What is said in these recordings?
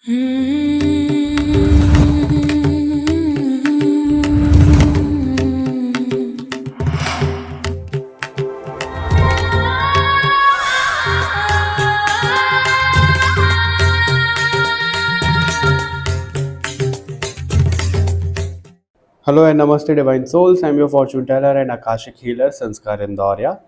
Hello and नमस्ते divine souls. I am your fortune teller and akashic healer Sanskar Indoria.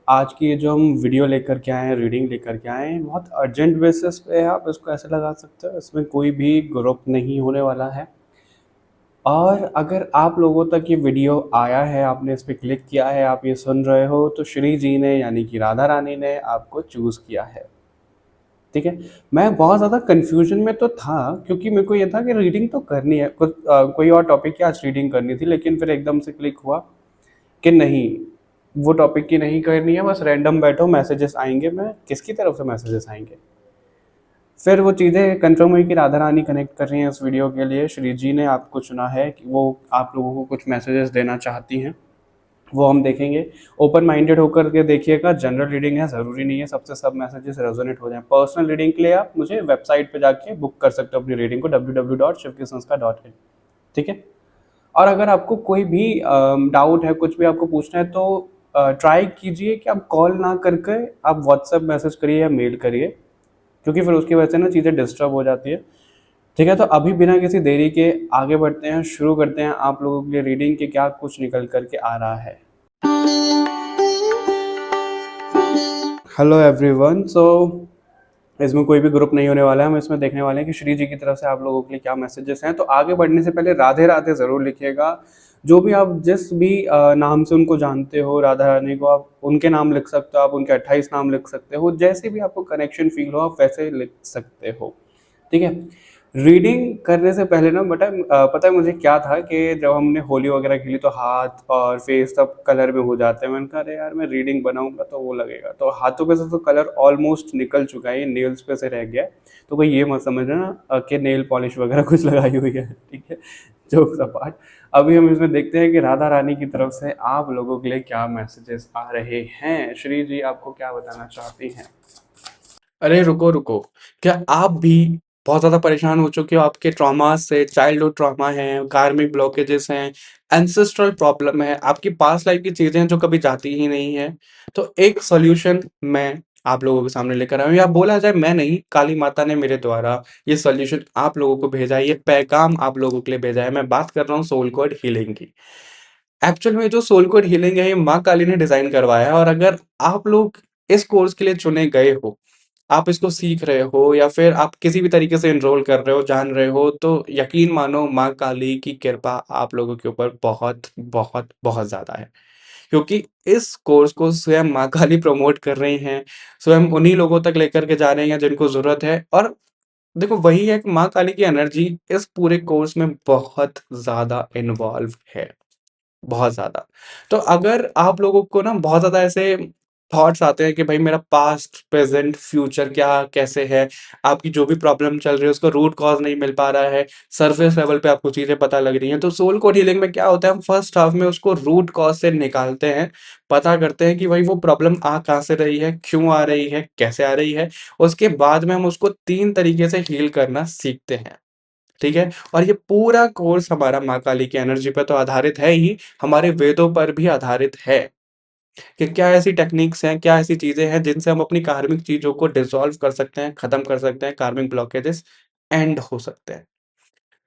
आज की ये जो हम वीडियो लेकर के आए हैं, रीडिंग लेकर के आए हैं, बहुत अर्जेंट बेसिस पे है। आप इसको ऐसे लगा सकते हो, इसमें कोई भी ग्रुप नहीं होने वाला है। और अगर आप लोगों तक ये वीडियो आया है, आपने इस पर क्लिक किया है, आप ये सुन रहे हो, तो श्री जी ने यानी कि राधा रानी ने आपको चूज़ किया है। ठीक है। मैं बहुत ज़्यादा कन्फ्यूजन में तो था, क्योंकि मेरे को ये था कि रीडिंग तो करनी है, कुछ कोई और टॉपिक की आज रीडिंग करनी थी, लेकिन फिर एकदम से क्लिक हुआ कि नहीं, वो टॉपिक की नहीं करनी है, बस रैंडम बैठो, मैसेजेस आएंगे, मैं किसकी तरफ से मैसेजेस आएंगे। फिर वो चीज़ें कंफर्म हुई कि राधा रानी कनेक्ट कर रही हैं इस वीडियो के लिए। श्री जी ने आपको चुना है कि वो आप लोगों को कुछ मैसेजेस देना चाहती हैं, वो हम देखेंगे। ओपन माइंडेड होकर के देखिएगा, जनरल रीडिंग है, ज़रूरी नहीं है सबसे सब मैसेजेस रेजोनेट हो जाएं। पर्सनल रीडिंग के लिए आप मुझे वेबसाइट पे जाके बुक कर सकते हो अपनी रीडिंग को, www.shivkisanskar.in। ठीक है। और अगर आपको कोई भी डाउट है, कुछ भी आपको पूछना है, तो ट्राई कीजिए कि आप कॉल ना करके आप व्हाट्सएप मैसेज करिए या मेल करिए, क्योंकि फिर उसकी वजह से ना चीज़ें डिस्टर्ब हो जाती है। ठीक है। तो अभी बिना किसी देरी के आगे बढ़ते हैं, शुरू करते हैं आप लोगों के लिए रीडिंग के क्या कुछ निकल करके आ रहा है। Hello everyone. सो इसमें कोई भी ग्रुप नहीं होने वाला है, हम इसमें देखने वाले हैं कि श्री जी की तरफ से आप लोगों के लिए क्या मैसेजेस हैं। तो आगे बढ़ने से पहले राधे राधे ज़रूर लिखिएगा। जो भी आप जिस भी नाम से उनको जानते हो, राधा रानी को आप उनके नाम लिख सकते हो, आप उनके 28 नाम लिख सकते हो, जैसे भी आपको कनेक्शन फील हो आप वैसे लिख सकते हो। ठीक है। रीडिंग करने से पहले ना पता है मुझे क्या था कि जब हमने होली वगैरह खेली तो हाथ और फेस सब कलर में हो जाते हैं। मैंने कहा अरे यार, मैं रीडिंग बनाऊंगा तो वो लगेगा, तो हाथों पे से तो कलर ऑलमोस्ट निकल चुका है, ये नेल्स पे से रह गया है। तो कोई ये मत समझना कि नेल पॉलिश वगैरह कुछ लगाई हुई है। ठीक है। जोक्स अपार्ट, अभी हम इसमें देखते हैं कि राधा रानी की तरफ से आप लोगों के लिए क्या मैसेजेस आ रहे हैं। श्री जी आपको क्या बताना चाहती हैं। अरे रुको रुको, क्या आप भी बहुत ज़्यादा परेशान हो चुके हो आपके ट्रॉमा से? चाइल्डहुड ट्रॉमा है, कार्मिक ब्लॉकेजेस हैं, एंसेस्ट्रल प्रॉब्लम है, आपकी पास्ट लाइफ की चीज़ें हैं जो कभी जाती ही नहीं है। तो एक सॉल्यूशन मैं आप लोगों के सामने लेकर आया हूँ, या बोला जाए मैं नहीं, काली माता ने मेरे द्वारा ये सॉल्यूशन आप लोगों को भेजा है, ये पैगाम आप लोगों के लिए भेजा है। मैं बात कर रहा हूँ सोल कोड हीलिंग की। एक्चुअल में जो सोल कोड हीलिंग है, ये माँ काली ने डिज़ाइन करवाया है। और अगर आप लोग इस कोर्स के लिए चुने गए हो, आप इसको सीख रहे हो, या फिर आप किसी भी तरीके से एनरोल कर रहे हो, जान रहे हो, तो यकीन मानो माँ काली की कृपा आप लोगों के ऊपर बहुत बहुत बहुत ज़्यादा है। क्योंकि इस कोर्स को स्वयं माँ काली प्रमोट कर रही हैं, स्वयं उन्हीं लोगों तक लेकर के जा रही हैं जिनको ज़रूरत है। और देखो, वही है कि माँ काली की एनर्जी इस पूरे कोर्स में बहुत ज़्यादा इन्वॉल्व है, बहुत ज़्यादा। तो अगर आप लोगों को ना बहुत ज़्यादा ऐसे थॉट्स आते हैं कि भाई मेरा पास्ट, प्रेज़ेंट, फ्यूचर क्या कैसे है, आपकी जो भी प्रॉब्लम चल रही है उसका रूट कॉज़ नहीं मिल पा रहा है, सरफेस लेवल पे आपको चीज़ें पता लग रही हैं, तो सोल कोड हीलिंग में क्या होता है, हम फर्स्ट हाफ में उसको रूट कॉज़ से निकालते हैं, पता करते हैं कि भाई वो प्रॉब्लम आ कहाँ से रही है, क्यों आ रही है, कैसे आ रही है। उसके बाद में हम उसको 3 तरीके से हील करना सीखते हैं। ठीक है? और ये पूरा कोर्स हमारा माँ काली की एनर्जी पे तो आधारित है ही, हमारे वेदों पर भी आधारित है कि क्या ऐसी टेक्निक्स हैं, क्या ऐसी चीज़ें हैं जिनसे हम अपनी कार्मिक चीज़ों को डिसॉल्व कर सकते हैं, खत्म कर सकते हैं, कार्मिक ब्लॉकेजेस एंड हो सकते हैं।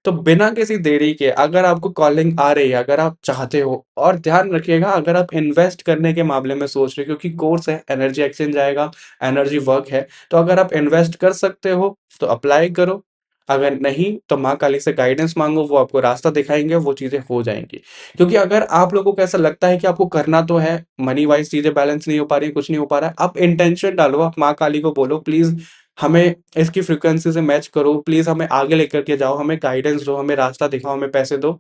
तो बिना किसी देरी के अगर आपको कॉलिंग आ रही है, अगर आप चाहते हो, और ध्यान रखिएगा अगर आप इन्वेस्ट करने के मामले में सोच रहे हो, क्योंकि कोर्स है, एनर्जी एक्सचेंज आएगा, एनर्जी वर्क है, तो अगर आप इन्वेस्ट कर सकते हो तो अप्लाई करो। अगर नहीं तो माँ काली से गाइडेंस मांगो, वो आपको रास्ता दिखाएंगे, वो चीज़ें हो जाएंगी। क्योंकि अगर आप लोगों को ऐसा लगता है कि आपको करना तो है, मनी वाइज चीज़ें बैलेंस नहीं हो पा रही, कुछ नहीं हो पा रहा है, आप इंटेंशन डालो, आप माँ काली को बोलो प्लीज़ हमें इसकी फ्रीक्वेंसी से मैच करो, प्लीज़ हमें आगे लेकर के जाओ, हमें गाइडेंस दो, हमें रास्ता दिखाओ, हमें पैसे दो,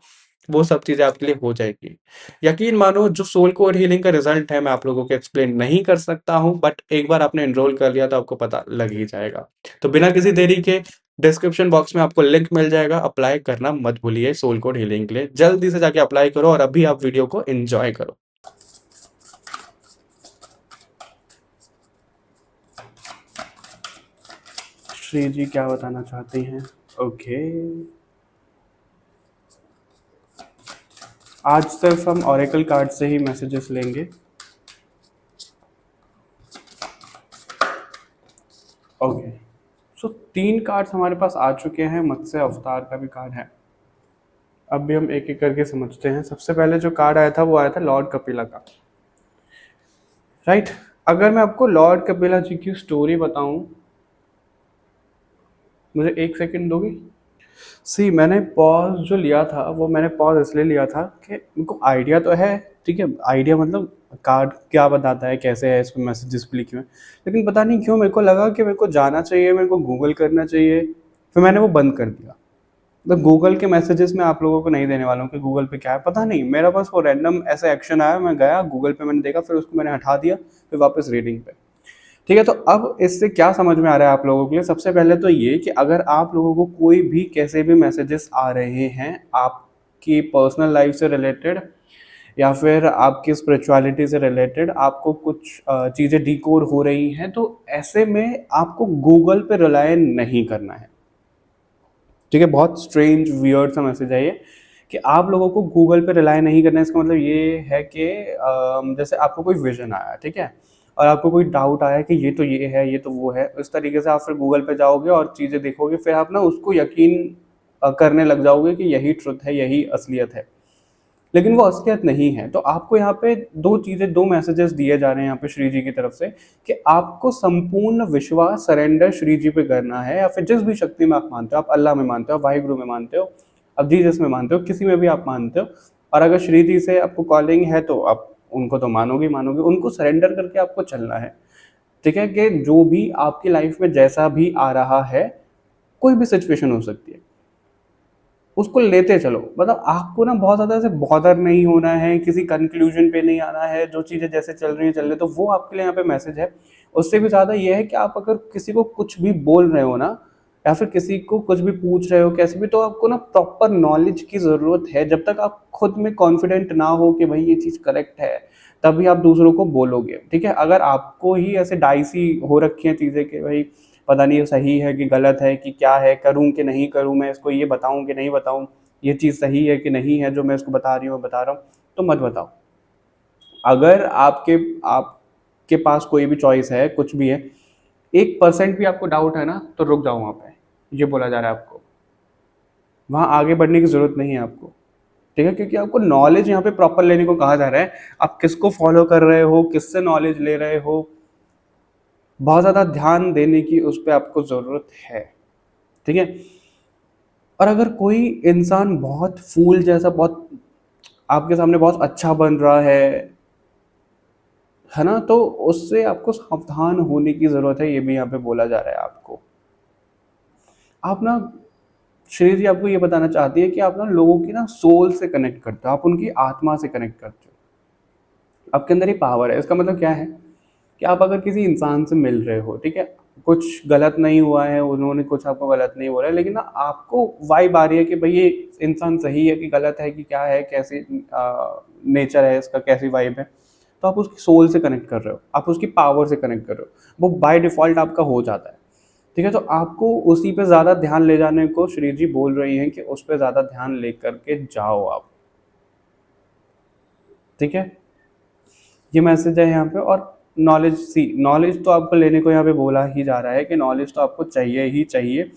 वो सब चीज़ें आपके लिए हो जाएगी। यकीन मानो जो सोल कोड हीलिंग का रिजल्ट है मैं आप लोगों को एक्सप्लेन नहीं कर सकता हूँ, बट एक बार आपने एनरोल कर लिया तो आपको पता लग ही जाएगा। तो बिना किसी देरी के डिस्क्रिप्शन बॉक्स में आपको लिंक मिल जाएगा, अप्लाई करना मत भूलिए सोल कोड हीलिंग के लिए। जल्दी से जाके अप्लाई करो और अभी आप वीडियो को एंजॉय करो। श्री जी क्या बताना चाहती हैं? ओके, आज सिर्फ हम ऑरेकल कार्ड से ही मैसेजेस लेंगे। ओके, सो 3 कार्ड्स हमारे पास आ चुके हैं, मत्स्य अवतार का भी कार्ड है। अब भी हम एक एक करके समझते हैं। सबसे पहले जो कार्ड आया था वो आया था लॉर्ड कपिला का, राइट। अगर मैं आपको लॉर्ड कपिला जी की स्टोरी बताऊं, मुझे 1 सेकंड दोगी? सी, मैंने पॉज जो लिया था वो मैंने पॉज इसलिए लिया था कि मेरे को आइडिया तो है, ठीक है, आइडिया मतलब कार्ड क्या बताता है, कैसे है, इसमें मैसेजेस भी लिखे हुए हैं, लेकिन पता नहीं क्यों मेरे को लगा कि मेरे को जाना चाहिए, मेरे को गूगल करना चाहिए, फिर मैंने वो बंद कर दिया। तो गूगल के मैसेजेस मैं आप लोगों को नहीं देने वाला हूँ कि गूगल पे क्या है, पता नहीं, मेरा पास वो रैंडम ऐसा एक्शन आया, मैं गया गूगल पे, मैंने देखा, फिर उसको मैंने हटा दिया, फिर वापस रीडिंग पे। ठीक है, तो अब इससे क्या समझ में आ रहा है आप लोगों के लिए? सबसे पहले तो ये कि अगर आप लोगों को कोई भी कैसे भी मैसेजेस आ रहे हैं आपकी पर्सनल लाइफ से रिलेटेड या फिर आपकी स्पिरिचुअलिटी से रिलेटेड, आपको कुछ चीज़ें डिकोड हो रही हैं, तो ऐसे में आपको गूगल पे रिलाय नहीं करना है। ठीक है, बहुत स्ट्रेंज वियर्ड सा मैसेज है ये कि आप लोगों को गूगल पे रिलाय नहीं करना है। इसका मतलब ये है कि जैसे आपको कोई विजन आया, ठीक है, और आपको कोई डाउट आया कि ये तो ये है, ये तो वो है, इस तरीके से आप फिर गूगल पे जाओगे और चीज़ें देखोगे, फिर आप ना उसको यकीन करने लग जाओगे कि यही ट्रुथ है, यही असलियत है, लेकिन वो असलियत नहीं है। तो आपको यहाँ पे दो चीज़ें, दो मैसेजेस दिए जा रहे हैं यहाँ पे श्री जी की तरफ से कि आपको संपूर्ण विश्वास, सरेंडर श्री जी पे करना है, या फिर जिस भी शक्ति में आप मानते हो, आप अल्लाह में मानते हो, वाहिगुरु में मानते हो, आप जीसस में मानते हो, किसी में भी आप मानते हो, और अगर श्री जी से आपको कॉलिंग है तो आप उनको तो मानोगे मानोगे, उनको सरेंडर करके आपको चलना है। ठीक है, कि जो भी आपकी लाइफ में जैसा भी आ रहा है, कोई भी सिचुएशन हो सकती है, उसको लेते चलो। मतलब आपको ना बहुत ज़्यादा ऐसे बॉदर नहीं होना है, किसी कंक्लूजन पे नहीं आना है, जो चीज़ें जैसे चल रही हैं चल रही, तो वो आपके लिए यहाँ पे मैसेज है। उससे भी ज़्यादा ये है कि आप अगर किसी को कुछ भी बोल रहे हो ना, या फिर किसी को कुछ भी पूछ रहे हो कैसे भी, तो आपको ना प्रॉपर नॉलेज की ज़रूरत है। जब तक आप खुद में कॉन्फिडेंट ना हो कि भाई ये चीज़ करेक्ट है, तभी आप दूसरों को बोलोगे। ठीक है, अगर आपको ही ऐसे डाइसी हो रखी हैं चीज़ें कि भाई पता नहीं ये सही है कि गलत है कि क्या है, करूँ कि नहीं करूँ, मैं इसको ये बताऊँ कि नहीं बताऊँ, ये चीज़ सही है कि नहीं है जो मैं इसको बता रही हूँ बता रहा हूँ, तो मत बताओ। अगर आपके पास कोई भी चॉइस है, कुछ भी है, 1% भी आपको डाउट है ना, तो रुक जाओ वहाँ पे, ये बोला जा रहा है आपको। वहाँ आगे बढ़ने की ज़रूरत नहीं है आपको। ठीक है, क्योंकि आपको नॉलेज यहाँ पे प्रॉपर लेने को कहा जा रहा है। आप किसको फॉलो कर रहे हो, किससे नॉलेज ले रहे हो, बहुत ज़्यादा ध्यान देने की उस पर आपको ज़रूरत है। ठीक है, और अगर कोई इंसान बहुत फूल जैसा, बहुत आपके सामने बहुत अच्छा बन रहा है ना, तो उससे आपको सावधान होने की ज़रूरत है, ये भी यहाँ पे बोला जा रहा है आपको। आप ना, श्री जी आपको ये बताना चाहती है कि आप ना लोगों की ना सोल से कनेक्ट करते हो, आप उनकी आत्मा से कनेक्ट करते हो, आपके अंदर ही पावर है। इसका मतलब क्या है कि आप अगर किसी इंसान से मिल रहे हो, ठीक है, कुछ गलत नहीं हुआ है, उन्होंने कुछ आपको गलत नहीं बोला है, लेकिन ना आपको वाइब आ रही है कि भाई ये इंसान सही है कि गलत है कि क्या है, कैसी नेचर है इसका, कैसी वाइब है, तो आप उसकी सोल से कनेक्ट कर रहे हो, आप उसकी पावर से कनेक्ट कर रहे हो, वो बाय डिफ़ॉल्ट आपका हो जाता है। ठीक है, तो आपको उसी पे ज़्यादा ध्यान ले जाने को श्री जी बोल रही हैं कि उस पे ज़्यादा ध्यान ले करके जाओ आप। ठीक है, ये मैसेज है यहाँ पे। और नॉलेज तो आपको लेने को यहाँ पे बोला ही जा रहा है कि नॉलेज तो आपको चाहिए ही चाहिए।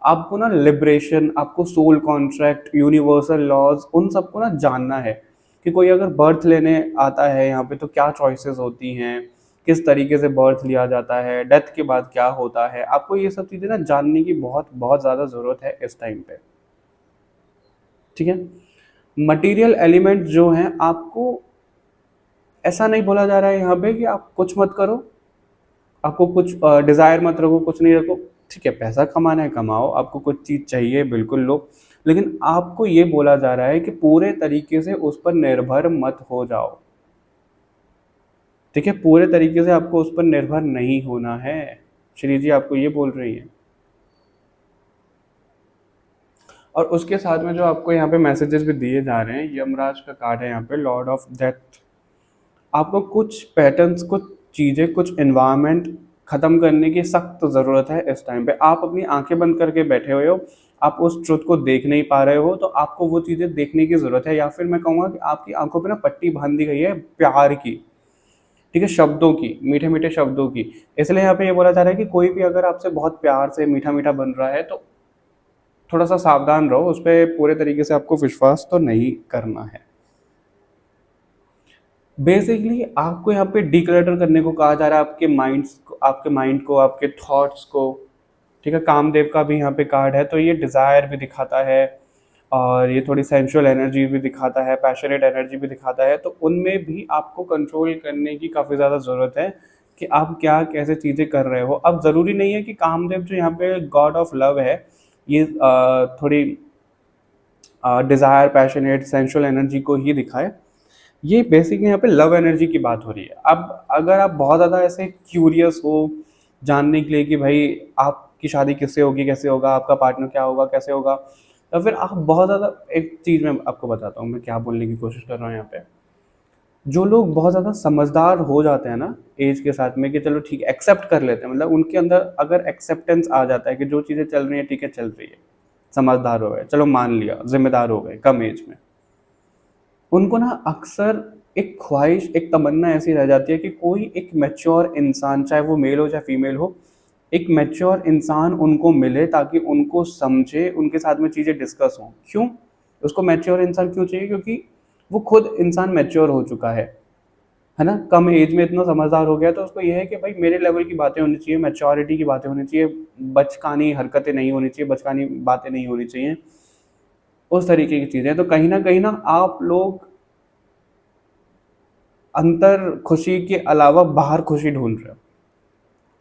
आपको ना लिबरेशन, आपको सोल कॉन्ट्रैक्ट, यूनिवर्सल लॉज, उन सबको ना जानना है कि कोई अगर बर्थ लेने आता है यहाँ पे तो क्या चॉइसेस होती हैं, किस तरीके से बर्थ लिया जाता है, डेथ के बाद क्या होता है, आपको ये सब चीज़ें ना जानने की बहुत बहुत ज़्यादा ज़रूरत है इस टाइम पे। ठीक है, मटेरियल एलिमेंट जो हैं, आपको ऐसा नहीं बोला जा रहा है यहाँ पे कि आप कुछ मत करो, आपको कुछ डिज़ायर मत रखो, कुछ नहीं रखो। ठीक है, पैसा कमाना है कमाओ, आपको कुछ चीज़ चाहिए बिल्कुल लो, लेकिन आपको ये बोला जा रहा है कि पूरे तरीके से उस पर निर्भर मत हो जाओ। ठीक है, पूरे तरीके से आपको उस पर निर्भर नहीं होना है, श्री जी आपको ये बोल रही हैं। और उसके साथ में जो आपको यहाँ पे मैसेजेस भी दिए जा रहे हैं, यमराज का कार्ड है यहाँ पे, लॉर्ड ऑफ डेथ। आपको कुछ पैटर्न्स, कुछ चीज़ें, कुछ एनवायरनमेंट ख़त्म करने की सख्त ज़रूरत है इस टाइम पे। आप अपनी आँखें बंद करके बैठे हुए हो, आप उस ट्रुथ को देख नहीं पा रहे हो, तो आपको वो चीज़ें देखने की ज़रूरत है, या फिर मैं कहूँगा कि आपकी आँखों पे ना पट्टी बाँध दी गई है प्यार की, ठीक है? शब्दों की, मीठे-मीठे शब्दों की। इसलिए यहाँ पे ये बोला जा रहा है कि कोई भी अगर आपसे बहुत प्यार से मीठा-मीठा बन रहा है, तो थोड़ा-सा सावधान रहो, उस पे पूरे तरीके से आपको विश्वास तो नहीं करना है। बेसिकली आपको यहाँ पे डिक्लटर करने को कहा जा रहा है आपके माइंड को, आपके थॉट्स को, ठीक है? कामदेव का भी यहाँ पे कार्ड है, तो ये डिज़ायर भी दिखाता है और ये थोड़ी सेंसुअल एनर्जी भी दिखाता है, पैशनेट एनर्जी भी दिखाता है, तो उनमें भी आपको कंट्रोल करने की काफ़ी ज़्यादा ज़रूरत है कि आप क्या कैसे चीज़ें कर रहे हो। अब ज़रूरी नहीं है कि कामदेव जो यहाँ पे गॉड ऑफ लव है, ये थोड़ी डिज़ायर, पैशनेट, सेंसुअल एनर्जी को ही दिखाए। ये बेसिकली यहाँ पे लव एनर्जी की बात हो रही है। अब अगर आप बहुत ज़्यादा ऐसे क्यूरियस हो जानने के लिए कि भाई आपकी शादी किससे होगी, कैसे होगा, आपका पार्टनर क्या होगा, कैसे होगा, तो फिर आप बहुत ज़्यादा, एक चीज़ मैं आपको बताता हूँ मैं क्या बोलने की कोशिश कर रहा हूँ यहाँ पे। जो लोग बहुत ज़्यादा समझदार हो जाते हैं ना एज के साथ में, कि चलो ठीक है एक्सेप्ट कर लेते हैं, मतलब उनके अंदर अगर एक्सेप्टेंस आ जाता है कि जो चीज़ें चल रही हैं ठीक है चल रही है, समझदार हो गए, चलो मान लिया, ज़िम्मेदार हो गए कम एज में, उनको ना अक्सर एक ख्वाहिश, एक तमन्ना ऐसी रह जाती है कि कोई एक मैच्योर इंसान, चाहे वो मेल हो चाहे फीमेल हो, एक मैच्योर इंसान उनको मिले ताकि उनको समझे, उनके साथ में चीज़ें डिस्कस हों। क्यों? उसको मैच्योर इंसान क्यों चाहिए? क्योंकि वो खुद इंसान मैच्योर हो चुका है ना? कम एज में इतना समझदार हो गया, तो उसको ये है कि भाई मेरे लेवल की बातें होनी चाहिए, मैच्योरिटी की बातें होनी चाहिए, बचकानी हरकतें नहीं होनी चाहिए, बचकानी बातें नहीं होनी चाहिए, उस तरीके की चीज़ें। तो कहीं न आप लोग अंतर खुशी के अलावा बाहर खुशी ढूँढ रहे हो।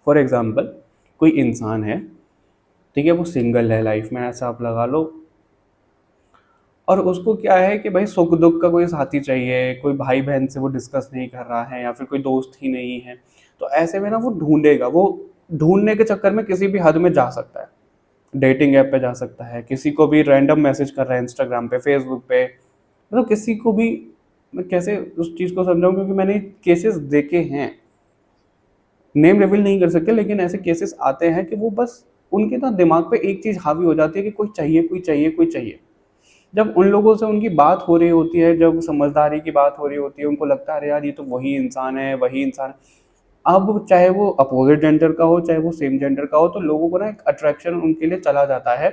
फॉर एग्ज़ाम्पल कोई इंसान है, ठीक है? वो सिंगल है लाइफ़ में, ऐसा आप लगा लो, और उसको क्या है कि भाई सुख-दुःख का कोई साथी चाहिए, कोई भाई-बहन से वो डिस्कस नहीं कर रहा है, या फिर कोई दोस्त ही नहीं है। तो ऐसे में ना वो ढूँढेगा, वो ढूँढने के चक्कर में किसी भी हद में जा सकता है। डेटिंग ऐप पे जा सकता है, किसी को भी रैंडम मैसेज कर रहा है इंस्टाग्राम पे, फ़ेसबुक पे, मतलब किसी को भी। मैं कैसे उस चीज़ को समझाऊँ, क्योंकि मैंने केसेस देखे हैं। नेम रिवील नहीं कर सकते, लेकिन ऐसे केसेस आते हैं कि वो बस उनके ना दिमाग पे एक चीज़ हावी हो जाती है कि कोई चाहिए, कोई चाहिए, कोई चाहिए। जब उन लोगों से उनकी बात हो रही होती है, जब समझदारी की बात हो रही होती है, उनको लगता है अरे यार ये तो वही इंसान है, वही इंसान है। अब चाहे वो अपोज़िट जेंडर का हो, चाहे वो सेम जेंडर का हो, तो लोगों को ना एक अट्रैक्शन उनके लिए चला जाता है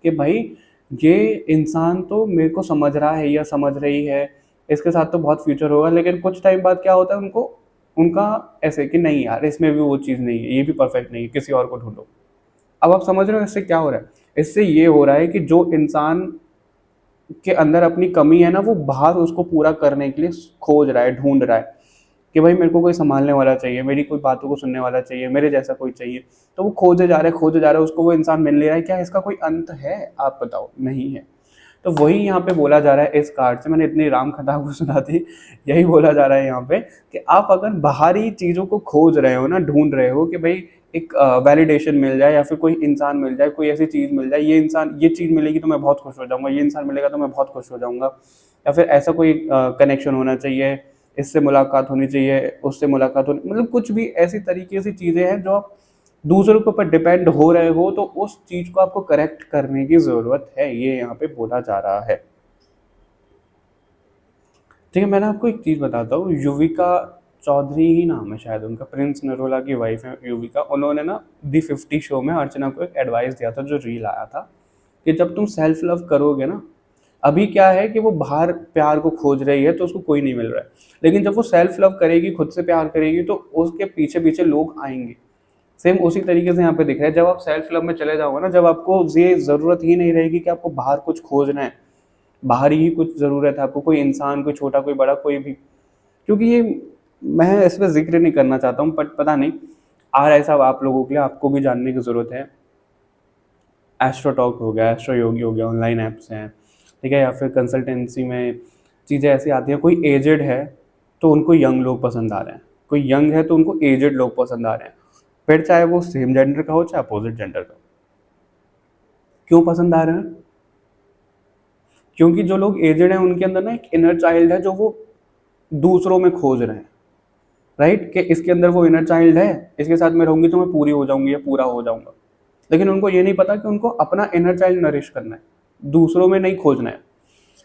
कि भाई ये इंसान तो मेरे को समझ रहा है या समझ रही है, इसके साथ तो बहुत फ्यूचर होगा। लेकिन कुछ टाइम बाद क्या होता है, उनको उनका ऐसे कि नहीं यार इसमें भी वो चीज़ नहीं है, ये भी परफेक्ट नहीं है, किसी और को ढूँढो। अब आप समझ रहे हो इससे क्या हो रहा है? इससे ये हो रहा है कि जो इंसान के अंदर अपनी कमी है ना, वो बाहर उसको पूरा करने के लिए खोज रहा है, ढूँढ रहा है कि भाई मेरे को कोई सँभालने वाला चाहिए, मेरी कोई बातों को सुनने वाला चाहिए, मेरे जैसा कोई चाहिए। तो वो खोजे जा रहा है, उसको वो इंसान मिल नहीं रहा है। क्या इसका कोई अंत है? आप बताओ, नहीं है। तो वही यहाँ पे बोला जा रहा है इस कार्ड से, मैंने इतनी राम कथा आपको सुना दी, यही बोला जा रहा है यहाँ पे कि आप अगर बाहरी चीज़ों को खोज रहे हो ना, ढूँढ रहे हो कि भाई एक वैलिडेशन मिल जाए, या फिर कोई इंसान मिल जाए, कोई ऐसी चीज़ मिल जाए, ये चीज़ मिलेगी तो मैं बहुत खुश हो जाऊँगा, ये इंसान मिलेगा तो मैं बहुत खुश हो जाऊँगा, या फिर ऐसा कोई कनेक्शन होना चाहिए, इससे मुलाकात होनी चाहिए, उससे मुलाकात होनी, मतलब कुछ भी ऐसी तरीके से चीज़ें हैं जो आप दूसरों के ऊपर डिपेंड हो रहे हो, तो उस चीज़ को आपको करेक्ट करने की ज़रूरत है, ये यहाँ पे बोला जा रहा है। ठीक है, मैं ना आपको एक चीज़ बताता हूँ, युविका चौधरी ही नाम है शायद उनका, प्रिंस नरोला की वाइफ़ है युविका। उन्होंने ना दी 50 शो में अर्चना को एक एडवाइस दिया था, जो रील आया था, कि जब तुम सेल्फ लव करोगे ना, अभी क्या है कि वो बाहर प्यार को खोज रही है तो उसको कोई नहीं मिल रहा है। लेकिन जब वो सेल्फ लव करेगी, खुद से प्यार करेगी, तो उसके पीछे-पीछे लोग आएँगे। सेम उसी तरीके से यहाँ पे दिख रहा है, जब आप सेल्फ लव में चले जाओगे ना, जब आपको ये ज़रूरत ही नहीं रहेगी कि आपको बाहर कुछ खोजना है, बाहर ही कुछ ज़रूरत है आपको, कोई इंसान, कोई छोटा, कोई बड़ा, कोई भी। क्योंकि ये मैं इस पे ज़िक्र नहीं करना चाहता हूँ, बट पता नहीं आ रहा है सब आप लोगों के लिए, आपको भी जानने की ज़रूरत है। एस्ट्रो टॉक हो गया, एस्ट्रो योगी हो गया, ऑनलाइन ऐप्स हैं, ठीक है? या फिर कंसल्टेंसी में चीज़ें ऐसी आती हैं, कोई एजेड है तो उनको यंग लोग पसंद आ रहे हैं, कोई यंग है तो उनको एजेड लोग पसंद आ रहे हैं। फिर चाहे वो सेम जेंडर का हो, चाहे अपोज़िट जेंडर का हो। क्यों पसंद आ रहे हैं? क्योंकि जो लोग एजेड हैं उनके अंदर ना एक इनर चाइल्ड है जो वो दूसरों में खोज रहे हैं। राइट, कि इसके अंदर वो इनर चाइल्ड है, इसके साथ मैं रहूंगी तो मैं पूरी हो जाऊंगी या पूरा हो जाऊंगा। लेकिन उनको ये नहीं पता कि उनको अपना इनर चाइल्ड नरिश करना है, दूसरों में नहीं खोजना है।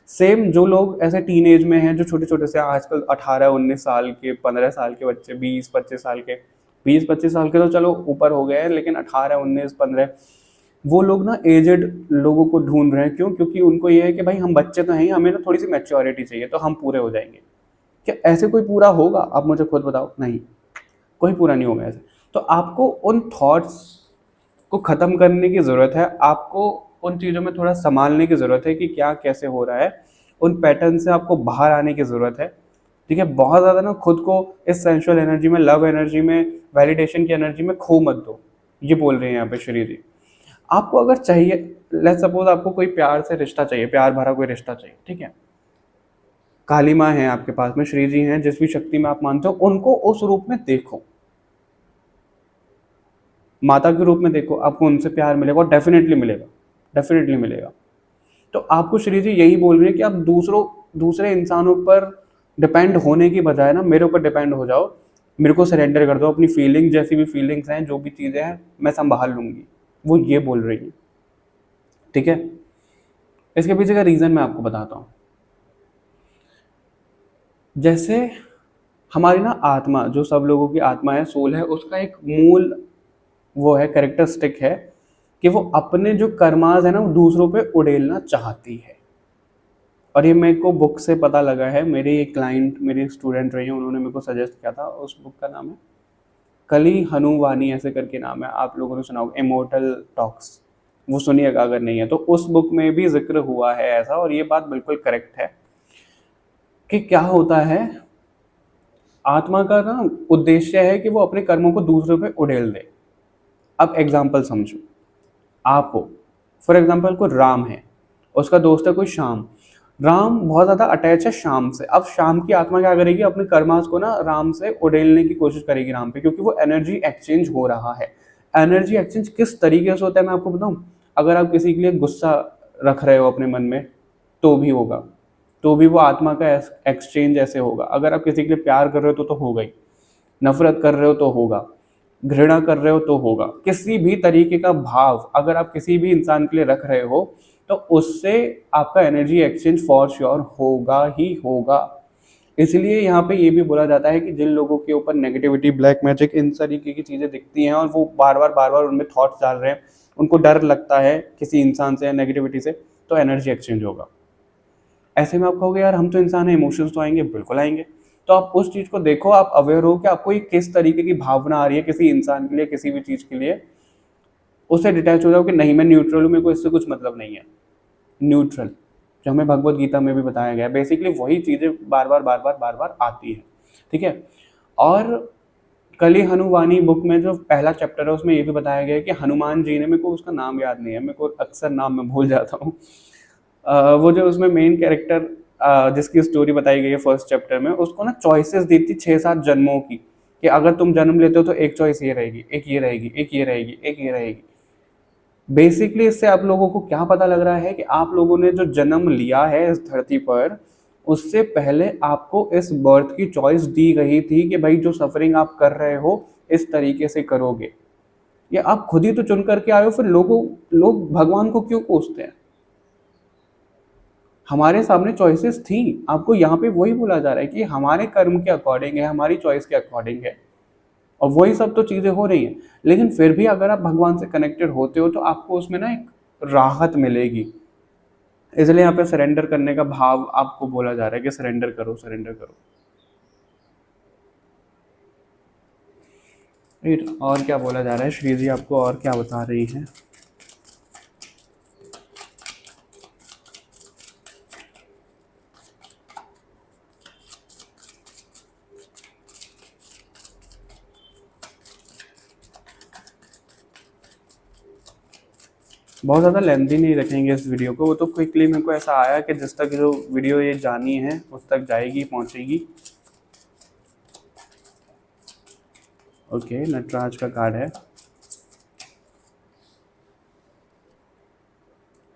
सेम जो लोग ऐसे टीन एज में हैं, जो छोटे छोटे से आजकल 18-19 साल के, 15 साल के बच्चे, 20-25 साल के, 20-25 साल के तो चलो ऊपर हो गए हैं, लेकिन 18-19-15 वो लोग ना एजेड लोगों को ढूंढ रहे हैं। क्यों? क्योंकि उनको ये है कि भाई हम बच्चे तो हैं, हमें ना थोड़ी सी मैच्योरिटी चाहिए तो हम पूरे हो जाएंगे। क्या ऐसे कोई पूरा होगा? आप मुझे खुद बताओ। नहीं, कोई पूरा नहीं होगा ऐसे। तो आपको उन थॉट्स को ख़त्म करने की ज़रूरत है, आपको उन चीज़ों में थोड़ा संभालने की ज़रूरत है कि क्या कैसे हो रहा है, उन पैटर्न से आपको बाहर आने की ज़रूरत है। ठीक है, बहुत ज़्यादा ना खुद को इस सेंशुअल एनर्जी में, लव एनर्जी में, वैलिडेशन की एनर्जी में खो मत दो, ये बोल रहे हैं यहाँ पे श्री जी। आपको अगर चाहिए, लेट्स सपोज आपको कोई प्यार से रिश्ता चाहिए, प्यार भरा कोई रिश्ता चाहिए, ठीक है, काली माँ है आपके पास में, श्री जी हैं, जिस भी शक्ति में आप मानते हो, उनको उस रूप में देखो, माता के रूप में देखो, आपको उनसे प्यार मिलेगा और डेफिनेटली मिलेगा, डेफिनेटली मिलेगा। तो आपको श्री जी यही बोल रहे हैं कि आप दूसरे इंसानों पर डिपेंड होने की बजाय ना मेरे ऊपर डिपेंड हो जाओ, मेरे को सरेंडर कर दो, अपनी फीलिंग, जैसी भी फीलिंग्स हैं, जो भी चीज़ें हैं, मैं संभाल लूंगी। वो ये बोल रही है। ठीक है, इसके पीछे का रीज़न मैं आपको बताता हूँ। जैसे हमारी ना आत्मा, जो सब लोगों की आत्मा है, सोल है, उसका एक मूल वो है, कैरेक्टरिस्टिक है कि वो अपने जो कर्माज है ना, वो दूसरों पे उड़ेलना चाहती है। और ये मेरे को बुक से पता लगा है, मेरे एक क्लाइंट, मेरे एक स्टूडेंट रही हैं, उन्होंने मेरे को सजेस्ट किया था। उस बुक का नाम है कली हनुवानी, ऐसे करके नाम है, आप लोगों ने सुना होगा, इमोर्टल टॉक्स। वो सुनिएगा अगर नहीं है तो। उस बुक में भी जिक्र हुआ है ऐसा, और ये बात बिल्कुल करेक्ट है कि क्या होता है, आत्मा का ना उद्देश्य है कि वो अपने कर्मों को दूसरों पे उड़ेल दे। अब एग्जाम्पल समझो, आप हो, फॉर एग्जाम्पल कोई राम है, उसका दोस्त है कोई श्याम। राम बहुत ज़्यादा अटैच है श्याम से। अब श्याम की आत्मा क्या करेगी, अपने कर्मास को ना राम से उड़ेलने की कोशिश करेगी राम पे, क्योंकि वो एनर्जी एक्सचेंज हो रहा है। एनर्जी एक्सचेंज किस तरीके से होता है मैं आपको बताऊं। अगर आप किसी के लिए गुस्सा रख रहे हो अपने मन में, तो भी होगा, तो भी वो आत्मा का एक्सचेंज ऐसे होगा। अगर आप किसी के लिए प्यार कर रहे हो तो होगा ही, नफरत कर रहे हो तो होगा, घृणा कर रहे हो तो होगा। किसी भी तरीके का भाव अगर आप किसी भी इंसान के लिए रख रहे हो, तो उससे आपका एनर्जी एक्सचेंज फॉर श्योर होगा ही होगा। इसलिए यहाँ पे ये भी बोला जाता है कि जिन लोगों के ऊपर नेगेटिविटी, ब्लैक मैजिक, इन तरीके की चीज़ें दिखती हैं और वो बार बार उनमें थॉट्स डाल रहे हैं, उनको डर लगता है किसी इंसान से या नेगेटिविटी से, तो एनर्जी एक्सचेंज होगा। ऐसे में आप कहोगे यार हम तो इंसान हैं, इमोशंस तो आएंगे, बिल्कुल आएंगे। तो आप उस चीज़ को देखो, आप अवेयर हो कि आपको ये किस तरीके की भावना आ रही है किसी इंसान के लिए, किसी भी चीज़ के लिए। उससे डिटैच हो जाओ कि नहीं, मैं न्यूट्रल हूँ, मेरे को इससे कुछ मतलब नहीं है। न्यूट्रल, जो हमें भगवत गीता में भी बताया गया है, बेसिकली वही चीज़ें बार बार आती है। ठीक है, और कली हनुवानी बुक में जो पहला चैप्टर है, उसमें ये भी बताया गया है कि हनुमान जी ने, मेरे को उसका नाम याद नहीं है, मेरे को अक्सर नाम मैं भूल जाता हूँ। वो जो उसमें मेन कैरेक्टर जिसकी स्टोरी बताई गई है फर्स्ट चैप्टर में, उसको ना चॉइसेस दी थी 6-7 जन्मों की, कि अगर तुम जन्म लेते हो तो एक चॉइस ये रहेगी, एक ये रहेगी, एक ये रहेगी, एक ये रहेगी। बेसिकली इससे आप लोगों को क्या पता लग रहा है कि आप लोगों ने जो जन्म लिया है इस धरती पर, उससे पहले आपको इस बर्थ की चॉइस दी गई थी कि भाई जो सफरिंग आप कर रहे हो इस तरीके से करोगे। ये आप खुद ही तो चुन करके आए हो, फिर लोग भगवान को क्यों कोसते हैं? हमारे सामने चॉइसेस थी। आपको यहाँ पे वही बोला जा रहा है कि हमारे कर्म के अकॉर्डिंग है, हमारी चॉइस के अकॉर्डिंग है, और वही सब तो चीज़ें हो रही हैं। लेकिन फिर भी अगर आप भगवान से कनेक्टेड होते हो तो आपको उसमें ना एक राहत मिलेगी। इसलिए यहाँ पे सरेंडर करने का भाव आपको बोला जा रहा है कि सरेंडर करो, सरेंडर करो। राइट, और क्या बोला जा रहा है, श्री जी आपको और क्या बता रही हैं? बहुत ज़्यादा लेंथी नहीं रखेंगे इस वीडियो को, वो तो क्विकली मेरे को ऐसा आया कि जिस तक जो वीडियो ये जानी है उस तक जाएगी, पहुंचेगी। ओके, नटराज का कार्ड है।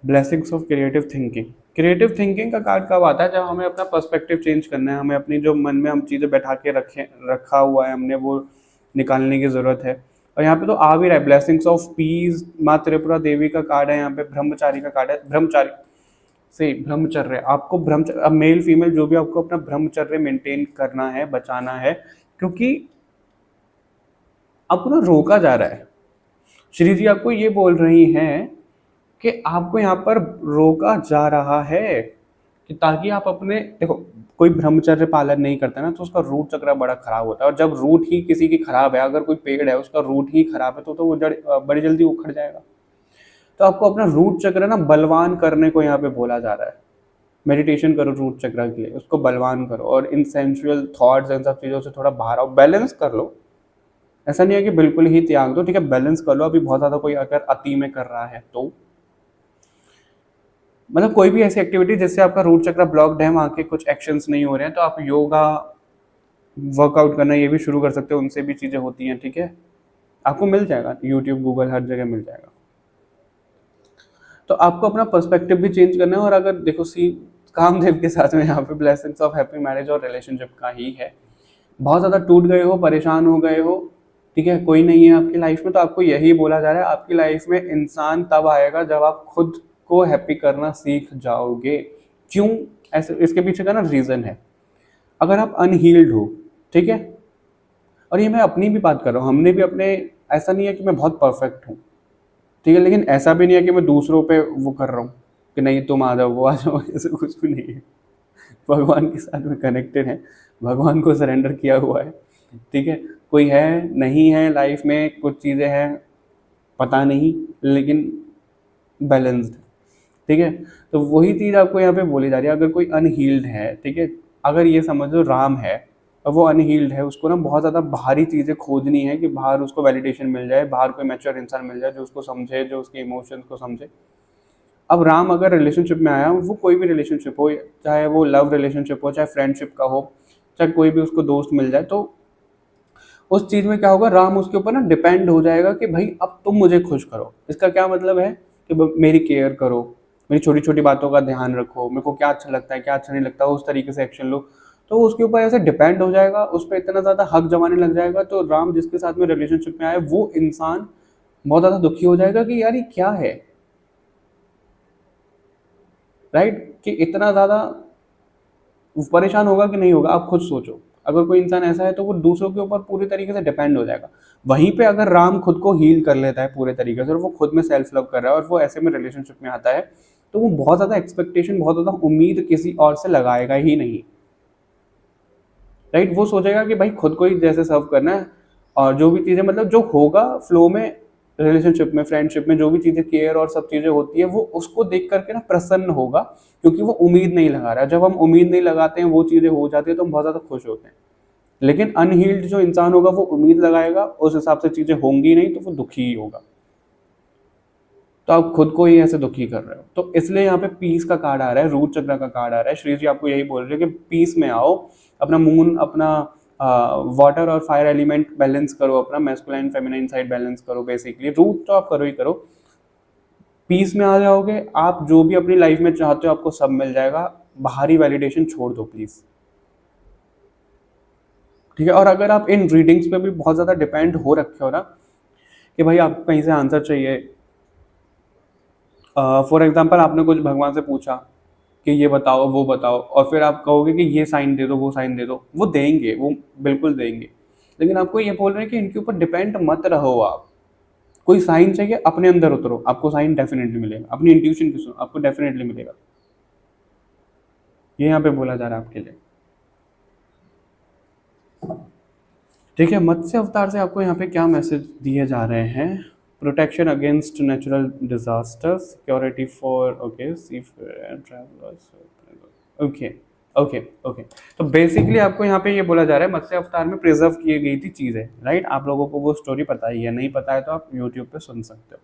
Blessings of creative thinking. Creative thinking का कार्ड कब आता है? जब हमें अपना पर्सपेक्टिव चेंज करना है, हमें अपनी जो मन में हम चीज़ें बैठा के रखा हुआ है हमने, वो निकालने की ज़रूरत है। और यहाँ पे तो आ भी रहा है, ब्लेसिंग्स ऑफ पीस, माँ त्रिपुरा देवी का कार्ड है, यहाँ पे ब्रह्मचारी का कार्ड है, ब्रह्मचारी से ब्रह्मचर्य, आपको ब्रह्मचर्य, अब मेल फीमेल जो भी, आपको अपना ब्रह्मचर्य मेंटेन करना है, बचाना है, क्योंकि आपको ना रोका जा रहा है। श्री जी आपको ये बोल रही हैं कि आपको यहाँ पर रोका जा रहा है कि ताकि आप अपने, देखो कोई ब्रह्मचर्य पालन नहीं करता ना तो उसका रूट चक्र बड़ा खराब होता है, और जब रूट ही किसी की खराब है, अगर कोई पेड़ है उसका रूट ही खराब है तो वो जड़ बड़ी जल्दी उखड़ जाएगा। तो आपको अपना रूट चक्र ना बलवान करने को यहाँ पे बोला जा रहा है। मेडिटेशन करो रूट चक्र के लिए, उसको बलवान करो, और इन सेंसुअल थॉट्स, इन सब चीज़ों से थोड़ा बाहर आओ, बैलेंस कर लो। ऐसा नहीं है कि बिल्कुल ही त्याग दो, ठीक है, बैलेंस कर लो। अभी बहुत ज़्यादा कोई अगर अति में कर रहा है तो मतलब कोई भी ऐसी एक्टिविटी जिससे आपका रूट चक्र ब्लॉक्ड है, वहाँ के कुछ एक्शंस नहीं हो रहे हैं, तो आप योगा, वर्कआउट करना ये भी शुरू कर सकते हो, उनसे भी चीज़ें होती हैं, ठीक है। आपको मिल जाएगा, यूट्यूब, गूगल, हर जगह मिल जाएगा। तो आपको अपना पर्सपेक्टिव भी चेंज करना है। और अगर देखो कामदेव के साथ में यहाँ पे ब्लेसिंग्स ऑफ हैप्पी मैरिज और रिलेशनशिप का ही है। बहुत ज़्यादा टूट गए हो, परेशान हो गए हो, ठीक है, कोई नहीं है आपकी लाइफ में, तो आपको यही बोला जा रहा है, आपकी लाइफ में इंसान तब आएगा जब आप खुद को हैप्पी करना सीख जाओगे। क्यों? ऐसे इसके पीछे का ना रीज़न है। अगर आप अनहील्ड हो, ठीक है, और ये मैं अपनी भी बात कर रहा हूँ, हमने भी अपने, ऐसा नहीं है कि मैं बहुत परफेक्ट हूँ, ठीक है, लेकिन ऐसा भी नहीं है कि मैं दूसरों पे वो कर रहा हूँ कि नहीं तुम आ जाओ, वो आ जाओ, ऐसा कुछ भी नहीं है। भगवान के साथ में कनेक्टेड है, भगवान को सरेंडर किया हुआ है, ठीक है। कोई है नहीं है लाइफ में, कुछ चीज़ें हैं पता नहीं, लेकिन बैलेंस्ड, ठीक है। तो वही चीज़ आपको यहाँ पे बोली जा रही है। अगर कोई अनहील्ड है, ठीक है, अगर ये समझ लो राम है और वो अनहील्ड है, उसको ना बहुत ज़्यादा बाहरी चीज़ें खोजनी है कि बाहर उसको वैलिडेशन मिल जाए, बाहर कोई मैच्योर इंसान मिल जाए जो उसको समझे, जो उसके इमोशंस को समझे। अब राम अगर रिलेशनशिप में आया, वो कोई भी रिलेशनशिप हो, चाहे वो लव रिलेशनशिप हो, चाहे फ्रेंडशिप का हो, चाहे कोई भी उसको दोस्त मिल जाए, तो उस चीज़ में क्या होगा, राम उसके ऊपर ना डिपेंड हो जाएगा कि भाई अब तुम मुझे खुश करो। इसका क्या मतलब है कि मेरी केयर करो, मेरी छोटी छोटी बातों का ध्यान रखो, मेरे को क्या अच्छा लगता है क्या अच्छा नहीं लगता, उस तरीके से एक्शन लो। तो उसके ऊपर ऐसे डिपेंड हो जाएगा, उस पर इतना ज़्यादा हक जमाने लग जाएगा, तो राम जिसके साथ में रिलेशनशिप में आए वो इंसान बहुत ज़्यादा दुखी हो जाएगा कि यार ये क्या है, राइट, कि इतना ज़्यादा परेशान होगा कि नहीं होगा, आप खुद सोचो। अगर कोई इंसान ऐसा है तो वो दूसरों के ऊपर पूरी तरीके से डिपेंड हो जाएगा। वहीं पे अगर राम खुद को हील कर लेता है पूरे तरीके से, और वो खुद में सेल्फ लव कर रहा है, और वो ऐसे में रिलेशनशिप में आता है, तो वो बहुत ज़्यादा एक्सपेक्टेशन, बहुत ज़्यादा उम्मीद किसी और से लगाएगा ही नहीं, राइट। वो सोचेगा कि भाई खुद को ही जैसे सर्व करना है, और जो भी चीज़ें मतलब जो होगा फ्लो में, रिलेशनशिप में, फ्रेंडशिप में जो भी चीज़ें केयर और सब चीज़ें होती है, वो उसको देख करके ना प्रसन्न होगा, क्योंकि वो उम्मीद नहीं लगा रहा है। जब हम उम्मीद नहीं लगाते हैं, वो चीज़ें हो जाती है तो हम बहुत ज़्यादा खुश होते हैं। लेकिन अनहील्ड जो इंसान होगा वो उम्मीद लगाएगा, उस हिसाब से चीज़ें होंगी नहीं, तो वो दुखी ही होगा। तो आप खुद को ही ऐसे दुखी कर रहे हो। तो इसलिए यहाँ पे पीस का कार्ड आ रहा है, रूट चक्र का कार्ड आ रहा है। श्री जी आपको यही बोल रहे हैं कि पीस में आओ, अपना मून, अपना वाटर और फायर एलिमेंट बैलेंस करो, अपना मैस्कुलाइन फेमिनाइन साइड बैलेंस करो। बेसिकली रूट तो आप करो ही करो, पीस में आ जाओगे, आप जो भी अपनी लाइफ में चाहते हो आपको सब मिल जाएगा। बाहरी वैलिडेशन छोड़ दो प्लीज़, ठीक है। और अगर आप इन रीडिंग्स पे भी बहुत ज़्यादा डिपेंड हो रखे हो ना, कि भाई आपको कहीं से आंसर चाहिए, फॉर एग्जांपल आपने कुछ भगवान से पूछा कि ये बताओ वो बताओ, और फिर आप कहोगे कि ये साइन दे दो वो साइन दे दो, वो देंगे, वो बिल्कुल देंगे। लेकिन आपको ये बोल रहे हैं कि इनके ऊपर डिपेंड मत रहो आप। कोई साइन चाहिए, अपने अंदर उतरो, आपको साइन डेफिनेटली मिलेगा। अपनी इंट्यूशन की सुनो, आपको डेफिनेटली मिलेगा। ये यहाँ पे बोला जा रहा है आपके लिए, ठीक है। मत्स्य अवतार से आपको यहाँ पे क्या मैसेज दिए जा रहे हैं? Protection against natural disasters, security for, okay, sea travellers, okay okay okay. तो बेसिकली आपको यहाँ पे ये बोला जा रहा है, मत्स्य अवतार में प्रिजर्व की गई थी चीज़ें, राइट। आप लोगों को वो स्टोरी पता ही है, नहीं पता है तो आप यूट्यूब पे सुन सकते हो।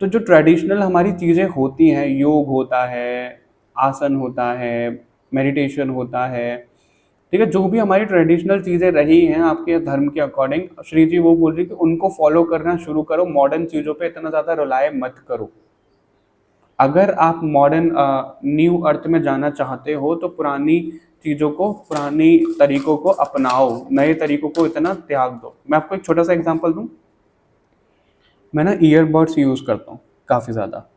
तो जो ट्रेडिशनल हमारी चीज़ें होती हैं, योग होता है, आसन होता है, मेडिटेशन होता है, ठीक है, जो भी हमारी ट्रेडिशनल चीज़ें रही हैं आपके धर्म के अकॉर्डिंग, श्री जी वो बोल रही कि उनको फॉलो करना शुरू करो, मॉडर्न चीज़ों पे इतना ज़्यादा रिलाय मत करो। अगर आप मॉडर्न न्यू अर्थ में जाना चाहते हो तो पुरानी चीज़ों को, पुरानी तरीकों को अपनाओ, नए तरीकों को इतना त्याग दो। मैं आपको एक छोटा सा एग्जांपल दूं। मैं ना ईयरबड्स यूज़ करता हूँ काफ़ी ज़्यादा,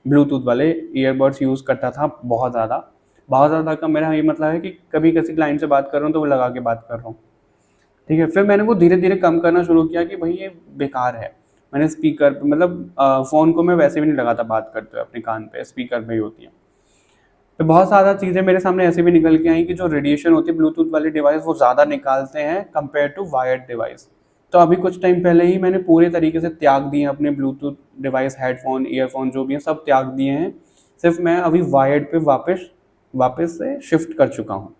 ब्लूटूथ वाले ईयरबड्स यूज़ करता था बहुत ज़्यादा। बहुत ज़्यादा का मेरा ये मतलब है कि कभी किसी क्लाइंट से बात कर रहा हूँ तो वो लगा के बात कर रहा हूँ, ठीक है। फिर मैंने वो धीरे धीरे कम करना शुरू किया कि भाई ये बेकार है। मैंने स्पीकर पे, मतलब फ़ोन को मैं वैसे भी नहीं लगाता बात करते हुए अपने कान पे, स्पीकर पे ही होती है। तो बहुत ज़्यादा चीज़ें मेरे सामने ऐसे भी निकल के आई कि जो रेडिएशन होती है ब्लूटूथ वाले डिवाइस वो ज़्यादा निकालते हैं कंपेयर टू वायर्ड डिवाइस। तो अभी कुछ टाइम पहले ही मैंने पूरे तरीके से त्याग दिए हैं अपने ब्लूटूथ डिवाइस, हेडफोन, ईयरफोन जो भी हैं सब त्याग दिए हैं। सिर्फ मैं अभी वायर्ड पे वापस वापस से शिफ्ट कर चुका हूँ,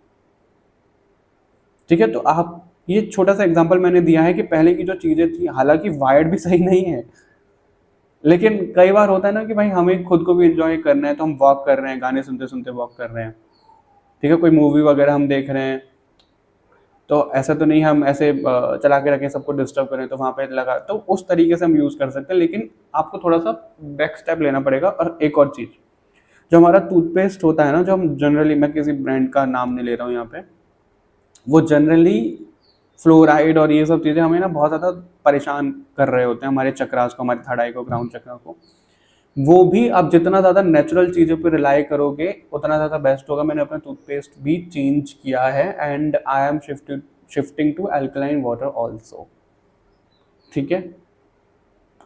ठीक है। तो आप, ये छोटा सा एग्जांपल मैंने दिया है कि पहले की जो चीज़ें थी, हालांकि वायर्ड भी सही नहीं है, लेकिन कई बार होता है ना कि भाई हमें खुद को भी इंजॉय करना है, तो हम वॉक कर रहे हैं, गाने सुनते सुनते वॉक कर रहे हैं, ठीक है, कोई मूवी वगैरह हम देख रहे हैं, तो ऐसा तो नहीं हम ऐसे चला के रखें सबको डिस्टर्ब करें तो वहाँ पे लगा, तो उस तरीके से हम यूज़ कर सकते हैं। लेकिन आपको थोड़ा सा बैक स्टेप लेना पड़ेगा। और एक और चीज़, जो हमारा टूथपेस्ट होता है ना, जो हम जनरली, मैं किसी ब्रांड का नाम नहीं ले रहा हूँ यहाँ पे, वो जनरली फ्लोराइड और ये सब चीज़ें हमें ना बहुत ज़्यादा परेशान कर रहे होते हैं, हमारे चक्रास को, हमारे थर्ड आई को, क्राउन चक्रा को। वो भी आप जितना ज़्यादा नेचुरल चीज़ों पे रिलाई करोगे उतना ज़्यादा बेस्ट होगा। मैंने अपना टूथपेस्ट भी चेंज किया है and I am shifting to alkaline water also, ठीक है।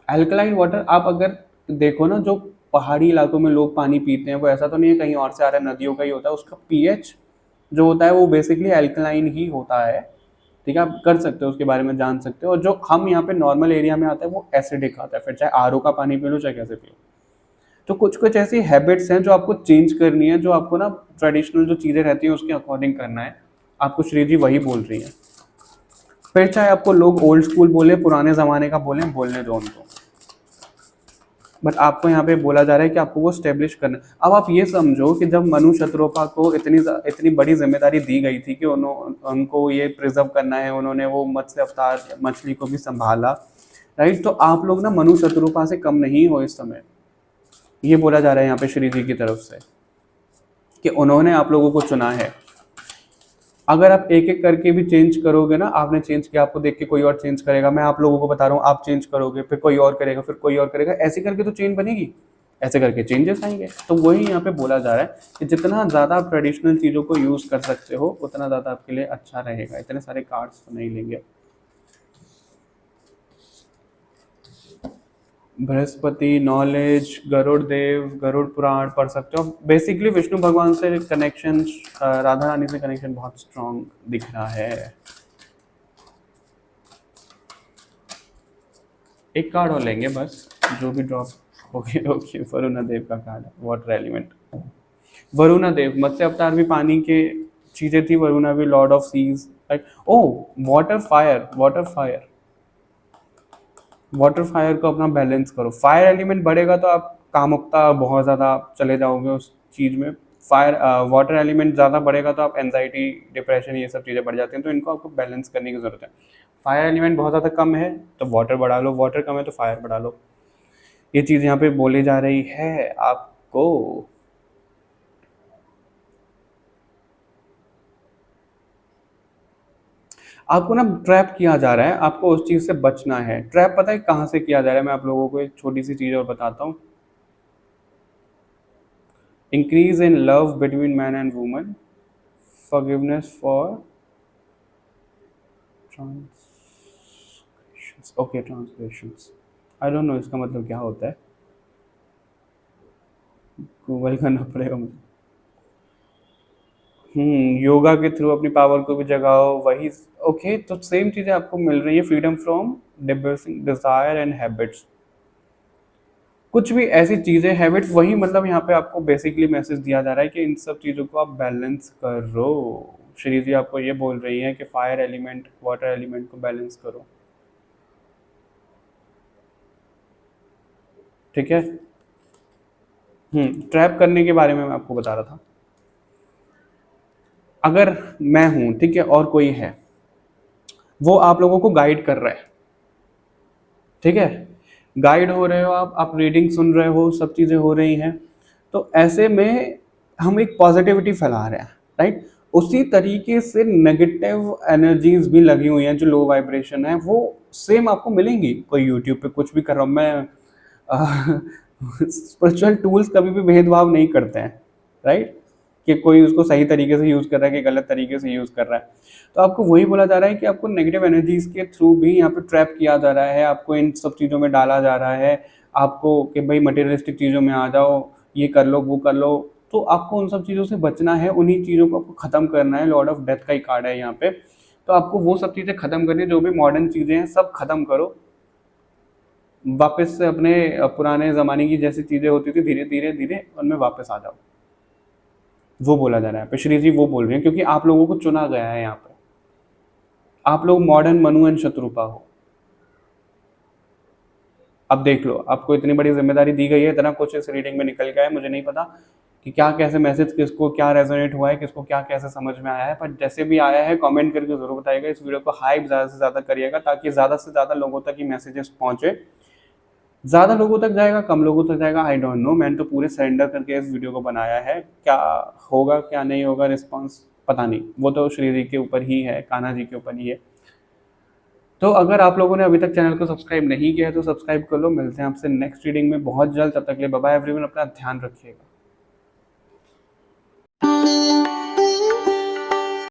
अल्कलाइन वाटर आप अगर देखो ना, जो पहाड़ी इलाकों में लोग पानी पीते हैं वो ऐसा तो नहीं है कहीं और से आ रहा है, नदियों का ही होता है, उसका पीएच जो होता है वो बेसिकली अल्कलाइन ही होता है, ठीक है। आप कर सकते हो, उसके बारे में जान सकते हो। और जो हम यहाँ पे नॉर्मल एरिया में आता है वो एसिडिक आता है, फिर चाहे आरओ का पानी पी लो चाहे कैसे पी लो। तो कुछ कुछ ऐसी हैबिट्स हैं जो आपको चेंज करनी है, जो आपको ना ट्रेडिशनल जो चीज़ें रहती हैं उसके अकॉर्डिंग करना है। आपको श्री जी वही बोल रही हैं, फिर चाहे आपको लोग ओल्ड स्कूल बोले, पुराने ज़माने का बोले, बोलने दो उनको, बट आपको यहाँ पे बोला जा रहा है कि आपको वो स्टेब्लिश करना है। अब आप ये समझो कि जब मनु शत्रुपा को इतनी बड़ी जिम्मेदारी दी गई थी कि उनको ये प्रिजर्व करना है, उन्होंने वो मत्स्य अवतार मछली को भी संभाला, राइट। तो आप लोग ना मनु शत्रुपा से कम नहीं हो इस समय, ये बोला जा रहा है यहाँ पे श्री जी की तरफ से कि उन्होंने आप लोगों को चुना है। अगर आप एक एक करके भी चेंज करोगे ना, आपने चेंज किया, आपको देख के कोई और चेंज करेगा, मैं आप लोगों को बता रहा हूँ, आप चेंज करोगे, फिर कोई और करेगा, फिर कोई और करेगा, ऐसे करके तो चेंज बनेगी, ऐसे करके चेंजेस आएंगे। तो वही यहाँ पे बोला जा रहा है कि जितना ज़्यादा आप ट्रेडिशनल चीज़ों को यूज़ कर सकते हो उतना ज़्यादा आपके लिए अच्छा रहेगा। इतने सारे कार्ड्स तो नहीं लेंगे। बृहस्पति, नॉलेज, गरुड़ देव, गरुड़ पुराण पढ़ सकते हो। बेसिकली विष्णु भगवान से कनेक्शन, राधा रानी से कनेक्शन बहुत स्ट्रांग दिख रहा है। एक कार्ड और लेंगे बस, जो भी drop okay okay. Varuna Dev का कार्ड है, वाटर एलिमेंट। वरुणा देव मत्स्य अवतार भी पानी के चीजें थी, वरुणा भी lord of seas, like oh water fire, water fire, water fire को अपना बैलेंस करो। फायर एलिमेंट बढ़ेगा तो आप कामुकता बहुत ज़्यादा चले जाओगे उस चीज़ में। फायर वाटर एलिमेंट ज़्यादा बढ़ेगा तो आप एंजाइटी, डिप्रेशन, ये सब चीज़ें बढ़ जाती हैं, तो इनको आपको बैलेंस करने की ज़रूरत है। फायर एलिमेंट बहुत ज़्यादा कम है तो वाटर बढ़ा लो, वाटर कम है तो फायर बढ़ा लो। ये चीज़ यहाँ पे बोली जा रही है आपको। आपको ना ट्रैप किया जा रहा है, आपको उस चीज़ से बचना है। ट्रैप पता है कहाँ से किया जा रहा है? मैं आप लोगों को एक छोटी सी चीज़ और बताता हूँ। Increase in love between man and woman, forgiveness for transgressions, okay transgressions, I don't know इसका मतलब क्या होता है, गूगल करना पड़ेगा मुझे। योगा के थ्रू अपनी पावर को भी जगाओ, वही ओके। तो सेम चीज़ें आपको मिल रही है, freedom from desire and habits, कुछ भी ऐसी चीज़ें, हैबिट्स, वही मतलब यहाँ पे आपको बेसिकली मैसेज दिया जा रहा है कि इन सब चीज़ों को आप बैलेंस करो। श्री जी आपको ये बोल रही है कि फायर एलिमेंट, वाटर एलिमेंट को बैलेंस करो, ठीक है। ट्रैप करने के बारे में मैं आपको बता रहा था। अगर मैं हूँ, ठीक है, और कोई है, वो आप लोगों को गाइड कर रहा है, ठीक है, गाइड हो रहे हो आप रीडिंग सुन रहे हो, सब चीज़ें हो रही हैं, तो ऐसे में हम एक पॉजिटिविटी फैला रहे हैं, राइट। उसी तरीके से नेगेटिव एनर्जीज भी लगी हुई हैं जो लो वाइब्रेशन है, वो सेम आपको मिलेंगी। कोई यूट्यूब पे कुछ भी कर रहा हूँ मैं, स्पिरिचुअल टूल्स कभी भी भेदभाव नहीं करते हैं, राइट, कि कोई उसको सही तरीके से यूज़ कर रहा है कि गलत तरीके से यूज़ कर रहा है। तो आपको वही बोला जा रहा है कि आपको नेगेटिव एनर्जीज के थ्रू भी यहाँ पे ट्रैप किया जा रहा है, आपको इन सब चीज़ों में डाला जा रहा है, आपको कि भाई मटेरियलिस्टिक चीज़ों में आ जाओ, ये कर लो वो कर लो। तो आपको उन सब चीज़ों से बचना है, उन्हीं चीज़ों को आपको ख़त्म करना है। लॉर्ड ऑफ डेथ का ही कार्ड है यहाँ पे। तो आपको वो सब चीज़ें ख़त्म करनी है, जो भी मॉडर्न चीज़ें हैं सब ख़त्म करो, वापस से अपने पुराने ज़माने की जैसी चीज़ें होती थी धीरे धीरे धीरे उनमें वापस आ जाओ। वो बोला जा रहा है यहाँ पे, श्री जी वो बोल रहे हैं, क्योंकि आप लोगों को चुना गया है यहाँ पे। आप लोग मॉडर्न मनु एंड शत्रुपा हो। अब देख लो, आपको इतनी बड़ी जिम्मेदारी दी गई है, इतना कुछ इस रीडिंग में निकल गया है, मुझे नहीं पता कि क्या कैसे मैसेज किसको क्या रेजोनेट हुआ है, किसको क्या कैसे समझ में आया है, पर जैसे भी आया है कमेंट करके जरूर बताइएगा। इस वीडियो को हाइप ज़्यादा से ज़्यादा करिएगा ताकि ज़्यादा से ज़्यादा लोगों तक ये मैसेजेस पहुँचे। ज़्यादा लोगों तक जाएगा कम लोगों तक जाएगा आई डोंट नो, मैंने तो पूरे सरेंडर करके इस वीडियो को बनाया है। क्या होगा क्या नहीं होगा रिस्पॉन्स पता नहीं, वो तो श्री जी के ऊपर ही है, कान्हा जी के ऊपर ही है। तो अगर आप लोगों ने अभी तक चैनल को सब्सक्राइब नहीं किया है तो सब्सक्राइब कर लो। मिलते हैं आपसे नेक्स्ट रीडिंग में बहुत जल्द, तब तक के लिए बाय बाय एवरीवन, अपना ध्यान रखिएगा।